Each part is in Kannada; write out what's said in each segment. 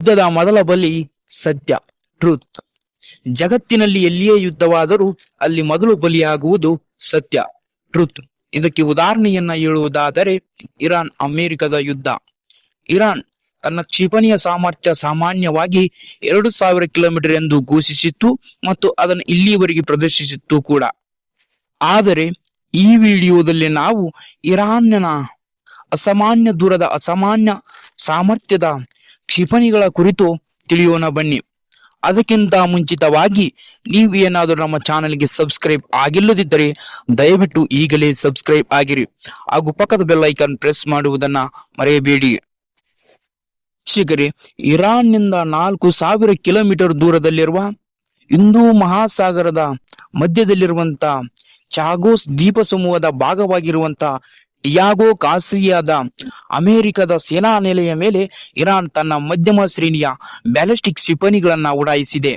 ಯುದ್ಧದ ಮೊದಲ ಬಲಿ ಸತ್ಯ, ಟ್ರೂತ್. ಜಗತ್ತಿನಲ್ಲಿ ಎಲ್ಲಿಯೇ ಯುದ್ಧವಾದರೂ ಅಲ್ಲಿ ಮೊದಲು ಬಲಿಯಾಗುವುದು ಸತ್ಯ, ಟ್ರೂತ್. ಇದಕ್ಕೆ ಉದಾಹರಣೆಯನ್ನ ಹೇಳುವುದಾದರೆ ಇರಾನ್ ಅಮೆರಿಕದ ಯುದ್ಧ. ಇರಾನ್ ತನ್ನ ಕ್ಷಿಪಣಿಯ ಸಾಮರ್ಥ್ಯ ಸಾಮಾನ್ಯವಾಗಿ 2000 ಕಿಲೋಮೀಟರ್ ಎಂದು ಘೋಷಿಸಿತ್ತು ಮತ್ತು ಅದನ್ನು ಇಲ್ಲಿಯವರೆಗೆ ಪ್ರದರ್ಶಿಸಿತ್ತು ಕೂಡ. ಆದರೆ ಈ ವಿಡಿಯೋದಲ್ಲಿ ನಾವು ಇರಾನ್ನ ಅಸಾಮಾನ್ಯ ದೂರದ ಅಸಾಮಾನ್ಯ ಸಾಮರ್ಥ್ಯದ ಕ್ಷಿಪಣಿಗಳ ಕುರಿತು ತಿಳಿಯೋಣ ಬನ್ನಿ. ಅದಕ್ಕಿಂತ ಮುಂಚಿತವಾಗಿ ನೀವು ಏನಾದರೂ ನಮ್ಮ ಚಾನೆಲ್ಗೆ ಸಬ್ಸ್ಕ್ರೈಬ್ ಆಗಿಲ್ಲದಿದ್ದರೆ ದಯವಿಟ್ಟು ಈಗಲೇ ಸಬ್ಸ್ಕ್ರೈಬ್ ಆಗಿರಿ ಹಾಗೂ ಪಕ್ಕದ ಬೆಲ್ ಐಕಾನ್ ಪ್ರೆಸ್ ಮಾಡುವುದನ್ನ ಮರೆಯಬೇಡಿ. ವೀಕ್ಷಕರೇ, ಇರಾನ್ನಿಂದ 4000 ಕಿಲೋಮೀಟರ್ ದೂರದಲ್ಲಿರುವ ಹಿಂದೂ ಮಹಾಸಾಗರದ ಮಧ್ಯದಲ್ಲಿರುವಂತ ಚಾಗೋಸ್ ದ್ವೀಪ ಸಮೂಹದ ಭಾಗವಾಗಿರುವಂತ ಡಿಯಾಗೋ ಗಾರ್ಸಿಯಾದ ಅಮೆರಿಕದ ಸೇನಾ ನೆಲೆಯ ಮೇಲೆ ಇರಾನ್ ತನ್ನ ಮಧ್ಯಮ ಶ್ರೇಣಿಯ ಬ್ಯಾಲಿಸ್ಟಿಕ್ ಕ್ಷಿಪಣಿಗಳನ್ನ ಉಡಾಯಿಸಿದೆ.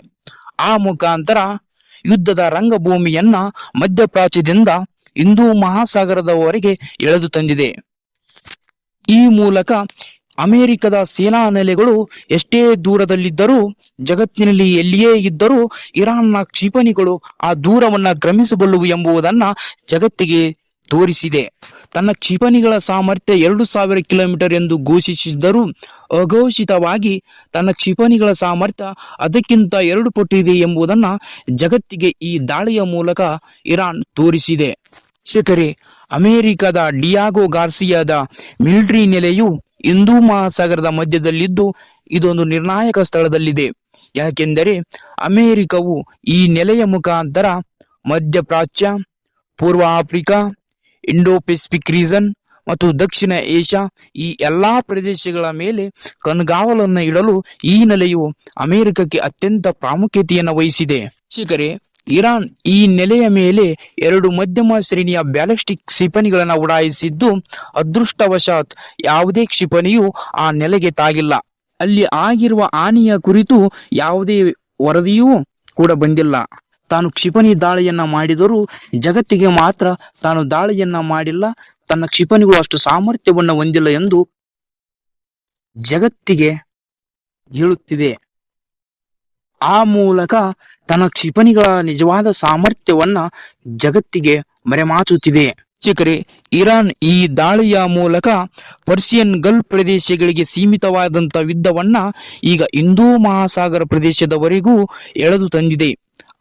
ಆ ಮುಖಾಂತರ ಯುದ್ಧದ ರಂಗಭೂಮಿಯನ್ನ ಮಧ್ಯಪ್ರಾಚ್ಯದಿಂದ ಹಿಂದೂ ಮಹಾಸಾಗರದವರೆಗೆ ಎಳೆದು ತಂದಿದೆ. ಈ ಮೂಲಕ ಅಮೆರಿಕದ ಸೇನಾ ನೆಲೆಗಳು ಎಷ್ಟೇ ದೂರದಲ್ಲಿದ್ದರೂ, ಜಗತ್ತಿನಲ್ಲಿ ಎಲ್ಲಿಯೇ ಇದ್ದರೂ ಇರಾನ್ನ ಕ್ಷಿಪಣಿಗಳು ಆ ದೂರವನ್ನ ಕ್ರಮಿಸಬಲ್ಲವು ಎಂಬುದನ್ನ ಜಗತ್ತಿಗೆ ತೋರಿಸಿದೆ. ತನ್ನ ಕ್ಷಿಪಣಿಗಳ ಸಾಮರ್ಥ್ಯ 2000 ಕಿಲೋಮೀಟರ್ ಎಂದು ಘೋಷಿಸಿದ್ದರೂ ಅಘೋಷಿತವಾಗಿ ತನ್ನ ಕ್ಷಿಪಣಿಗಳ ಸಾಮರ್ಥ್ಯ ಅದಕ್ಕಿಂತ 2 ಪಟ್ಟು ಇದೆ ಎಂಬುದನ್ನ ಜಗತ್ತಿಗೆ ಈ ದಾಳಿಯ ಮೂಲಕ ಇರಾನ್ ತೋರಿಸಿದೆ. ವೀಕ್ಷಕರೇ, ಅಮೆರಿಕದ ಡಿಯಾಗೋ ಗಾರ್ಸಿಯಾದ ಮಿಲಿಟರಿ ನೆಲೆಯು ಹಿಂದೂ ಮಹಾಸಾಗರದ ಮಧ್ಯದಲ್ಲಿದ್ದು ಇದೊಂದು ನಿರ್ಣಾಯಕ ಸ್ಥಳದಲ್ಲಿದೆ. ಯಾಕೆಂದರೆ ಅಮೆರಿಕವು ಈ ನೆಲೆಯ ಮುಖಾಂತರ ಮಧ್ಯಪ್ರಾಚ್ಯ, ಪೂರ್ವ ಆಫ್ರಿಕಾ, ಇಂಡೋ ಪೆಸಿಫಿಕ್ ರೀಜನ್ ಮತ್ತು ದಕ್ಷಿಣ ಏಷ್ಯಾ ಈ ಎಲ್ಲಾ ಪ್ರದೇಶಗಳ ಮೇಲೆ ಕಣ್ಗಾವಲನ್ನು ಇಡಲು ಈ ನೆಲೆಯು ಅಮೆರಿಕಕ್ಕೆ ಅತ್ಯಂತ ಪ್ರಾಮುಖ್ಯತೆಯನ್ನು ವಹಿಸಿದೆ. ವೀಕ್ಷಕರೇ, ಇರಾನ್ ಈ ನೆಲೆಯ ಮೇಲೆ 2 ಮಧ್ಯಮ ಶ್ರೇಣಿಯ ಬ್ಯಾಲಿಸ್ಟಿಕ್ ಕ್ಷಿಪಣಿಗಳನ್ನು ಉಡಾಯಿಸಿದ್ದು, ಅದೃಷ್ಟವಶಾತ್ ಯಾವುದೇ ಕ್ಷಿಪಣಿಯು ಆ ನೆಲೆಗೆ ತಾಗಿಲ್ಲ. ಅಲ್ಲಿ ಆಗಿರುವ ಹಾನಿಯ ಕುರಿತು ಯಾವುದೇ ವರದಿಯೂ ಕೂಡ ಬಂದಿಲ್ಲ. ತಾನು ಕ್ಷಿಪಣಿ ದಾಳಿಯನ್ನ ಮಾಡಿದರೂ ಜಗತ್ತಿಗೆ ಮಾತ್ರ ತಾನು ದಾಳಿಯನ್ನ ಮಾಡಿಲ್ಲ, ತನ್ನ ಕ್ಷಿಪಣಿಗಳು ಅಷ್ಟು ಸಾಮರ್ಥ್ಯವನ್ನು ಹೊಂದಿಲ್ಲ ಎಂದು ಜಗತ್ತಿಗೆ ಹೇಳುತ್ತಿದೆ. ಆ ಮೂಲಕ ತನ್ನ ಕ್ಷಿಪಣಿಗಳ ನಿಜವಾದ ಸಾಮರ್ಥ್ಯವನ್ನ ಜಗತ್ತಿಗೆ ಮರೆಮಾಚುತ್ತಿದೆ. ವೀಕ್ಷಕರೇ, ಇರಾನ್ ಈ ದಾಳಿಯ ಮೂಲಕ ಪರ್ಷಿಯನ್ ಗಲ್ಫ್ ಪ್ರದೇಶಗಳಿಗೆ ಸೀಮಿತವಾದಂಥ ಯುದ್ಧವನ್ನ ಈಗ ಹಿಂದೂ ಮಹಾಸಾಗರ ಪ್ರದೇಶದವರೆಗೂ ಎಳೆದು ತಂದಿದೆ.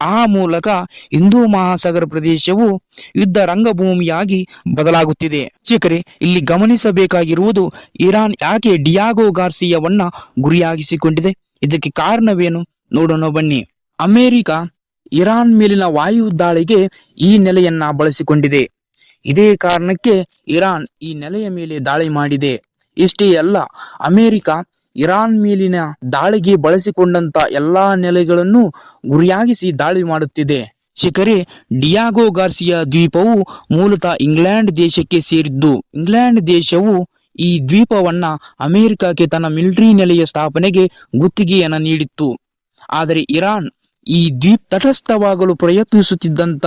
ಆ ಮೂಲಕ ಹಿಂದೂ ಮಹಾಸಾಗರ ಪ್ರದೇಶವು ಯುದ್ಧ ರಂಗಭೂಮಿಯಾಗಿ ಬದಲಾಗುತ್ತಿದೆ. ವೀಕ್ಷಕರೇ, ಇಲ್ಲಿ ಗಮನಿಸಬೇಕಾಗಿರುವುದು ಇರಾನ್ ಯಾಕೆ ಡಿಯಾಗೋ ಗಾರ್ಸಿಯಾವನ್ನ ಗುರಿಯಾಗಿಸಿಕೊಂಡಿದೆ, ಇದಕ್ಕೆ ಕಾರಣವೇನು ನೋಡೋಣ ಬನ್ನಿ. ಅಮೆರಿಕ ಇರಾನ್ ಮೇಲಿನ ವಾಯು ದಾಳಿಗೆ ಈ ನೆಲೆಯನ್ನ ಬಳಸಿಕೊಂಡಿದೆ. ಇದೇ ಕಾರಣಕ್ಕೆ ಇರಾನ್ ಈ ನೆಲೆಯ ಮೇಲೆ ದಾಳಿ ಮಾಡಿದೆ. ಇಷ್ಟೇ ಅಲ್ಲ, ಅಮೆರಿಕ ಇರಾನ್ ಮೇಲಿನ ದಾಳಿಗೆ ಬಳಸಿಕೊಂಡಂತ ಎಲ್ಲಾ ನೆಲೆಗಳನ್ನು ಗುರಿಯಾಗಿಸಿ ದಾಳಿ ಮಾಡುತ್ತಿದೆ. ವೀಕ್ಷಕರೇ, ಡಿಯಾಗೋ ಗಾರ್ಸಿಯಾ ದ್ವೀಪವು ಮೂಲತಃ ಇಂಗ್ಲೆಂಡ್ ದೇಶಕ್ಕೆ ಸೇರಿದ್ದು. ಇಂಗ್ಲೆಂಡ್ ದೇಶವು ಈ ದ್ವೀಪವನ್ನ ಅಮೆರಿಕಕ್ಕೆ ತನ್ನ ಮಿಲಿಟರಿ ನೆಲೆಯ ಸ್ಥಾಪನೆಗೆ ಗುತ್ತಿಗೆಯನ್ನ ನೀಡಿತ್ತು. ಆದರೆ ಇರಾನ್ ಈ ದ್ವೀಪ ತಟಸ್ಥವಾಗಲು ಪ್ರಯತ್ನಿಸುತ್ತಿದ್ದಂತ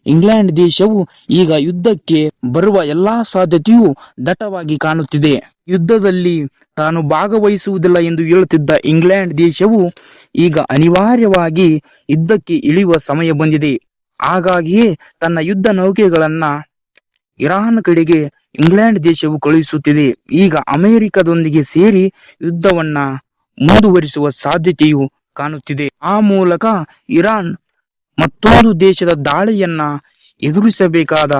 ಇಂಗ್ಲೆಂಡ್ ದೇಶವು ಈಗ ಯುದ್ಧಕ್ಕೆ ಬರುವ ಎಲ್ಲಾ ಸಾಧ್ಯತೆಯೂ ದಟ್ಟವಾಗಿ ಕಾಣುತ್ತಿದೆ. ಯುದ್ಧದಲ್ಲಿ ತಾನು ಭಾಗವಹಿಸುವುದಿಲ್ಲ ಎಂದು ಹೇಳುತ್ತಿದ್ದ ಇಂಗ್ಲೆಂಡ್ ದೇಶವು ಈಗ ಅನಿವಾರ್ಯವಾಗಿ ಯುದ್ಧಕ್ಕೆ ಇಳಿಯುವ ಸಮಯ ಬಂದಿದೆ. ಹಾಗಾಗಿಯೇ ತನ್ನ ಯುದ್ಧ ನೌಕೆಗಳನ್ನ ಇರಾನ್ ಕಡೆಗೆ ಇಂಗ್ಲೆಂಡ್ ದೇಶವು ಕಳುಹಿಸುತ್ತಿದೆ. ಈಗ ಅಮೆರಿಕದೊಂದಿಗೆ ಸೇರಿ ಯುದ್ಧವನ್ನ ಮುಂದುವರಿಸುವ ಸಾಧ್ಯತೆಯು ಕಾಣುತ್ತಿದೆ. ಆ ಮೂಲಕ ಇರಾನ್ ಮತ್ತೊಂದು ದೇಶದ ದಾಳಿಯನ್ನ ಎದುರಿಸಬೇಕಾದ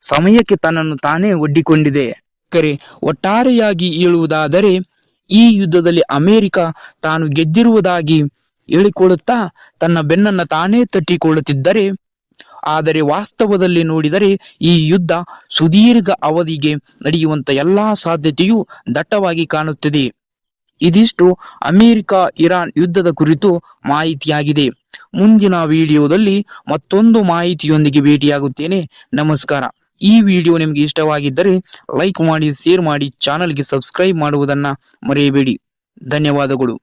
ಸಮಯಕ್ಕೆ ತನ್ನನ್ನು ತಾನೇ ಒಡ್ಡಿಕೊಂಡಿದೆ. ಒಟ್ಟಾರೆಯಾಗಿ ಹೇಳುವುದಾದರೆ ಈ ಯುದ್ಧದಲ್ಲಿ ಅಮೆರಿಕ ತಾನು ಗೆದ್ದಿರುವುದಾಗಿ ಹೇಳಿಕೊಳ್ಳುತ್ತಾ ತನ್ನ ಬೆನ್ನನ್ನ ತಾನೇ ತಟ್ಟಿಕೊಳ್ಳುತ್ತಿದ್ದರೆ, ಆದರೆ ವಾಸ್ತವದಲ್ಲಿ ನೋಡಿದರೆ ಈ ಯುದ್ಧ ಸುದೀರ್ಘ ಅವಧಿಗೆ ನಡೆಯುವಂತ ಎಲ್ಲಾ ಸಾಧ್ಯತೆಯೂ ದಟ್ಟವಾಗಿ ಕಾಣುತ್ತಿದೆ. ಇದಿಷ್ಟು ಅಮೆರಿಕ ಇರಾನ್ ಯುದ್ಧದ ಕುರಿತು ಮಾಹಿತಿಯಾಗಿದೆ. ಮುಂದಿನ ವಿಡಿಯೋದಲ್ಲಿ ಮತ್ತೊಂದು ಮಾಹಿತಿಯೊಂದಿಗೆ ಭೇಟಿಯಾಗುತ್ತೇನೆ. ನಮಸ್ಕಾರ. ಈ ವಿಡಿಯೋ ನಿಮಗೆ ಇಷ್ಟವಾಗಿದ್ದರೆ ಲೈಕ್ ಮಾಡಿ, ಶೇರ್ ಮಾಡಿ, ಚಾನಲ್ಗೆ ಸಬ್ಸ್ಕ್ರೈಬ್ ಮಾಡುವುದನ್ನ ಮರೆಯಬೇಡಿ. ಧನ್ಯವಾದಗಳು.